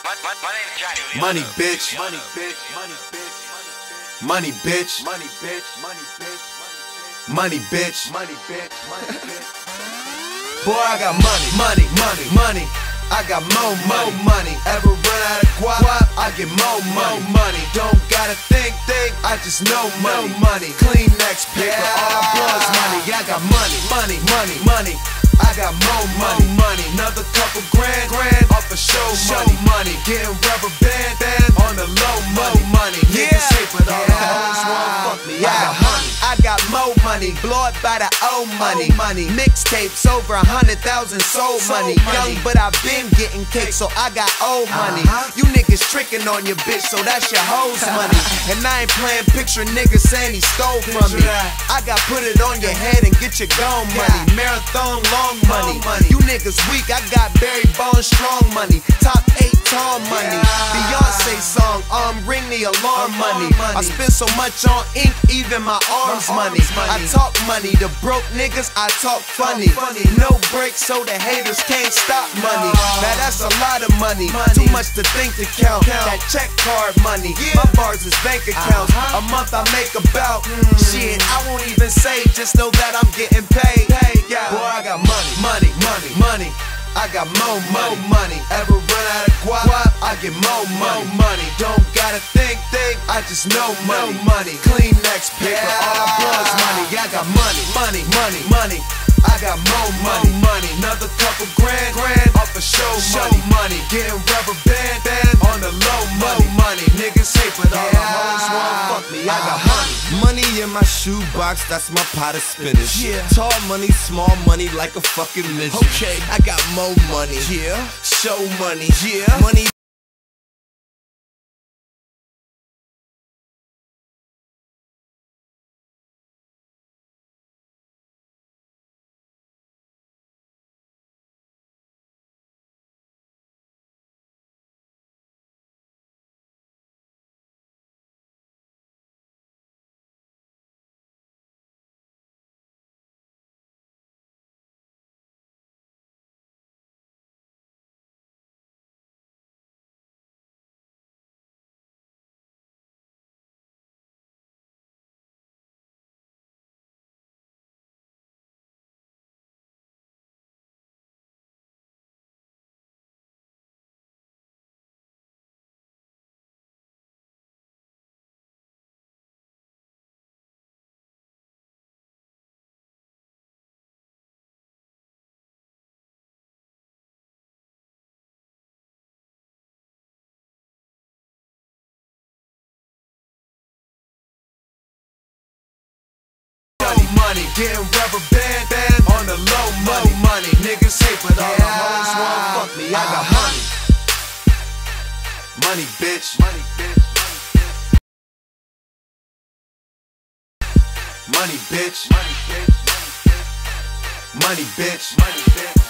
Money, bitch. Money, bitch. Money, bitch. Money, bitch. Money, bitch. Money, bitch. Boy, I got money. I got more money. Ever run out of guap, I get more money. Don't gotta think, I just know money. Clean next paper, all bloods money. I got money. I got more money. Another couple grand off a show money. Getting rubber band on the low money. Niggas hate, but all the hoes wanna fuck me. I got more money, blow it by the old money. Mixtapes over 100,000 sold money. Young, but I been getting cake, so I got old money. You niggas tricking on your bitch, so that's your hoes money. And I ain't playing picture niggas saying he stole from me. I got put it on your head and get your gone money. Marathon long money. You niggas weak, I got Barry Bones strong money. Top 8 tall money. Beyonce song, ring the alarm money. I spend so much on ink, even my arms money. I talk money, the broke niggas, I talk funny. No breaks, so the haters can't stop money. Now that's a lot of money, too much to think to count. That check card money, my bars is bank accounts. A month I make about, shit, I won't even say, just know that I'm getting paid. Boy, I got money. I got more money. Ever run out of guap, I get more money. Don't gotta think, I just know money. Clean next paper, all bloods money. I got money. I got more money. Another couple grand off a show money. Getting rubber band on the low money. Niggas hate, but all the hoes wanna fuck me. I got money in my shoebox, that's my pot of spinach. Tall money, small money, like a fucking midget. Okay, I got more money. Show money. Money. money. Getting rubber band on the low money. Niggas hate, but all the hoes wanna fuck me. I got money, bitch. Money, bitch. Money, bitch.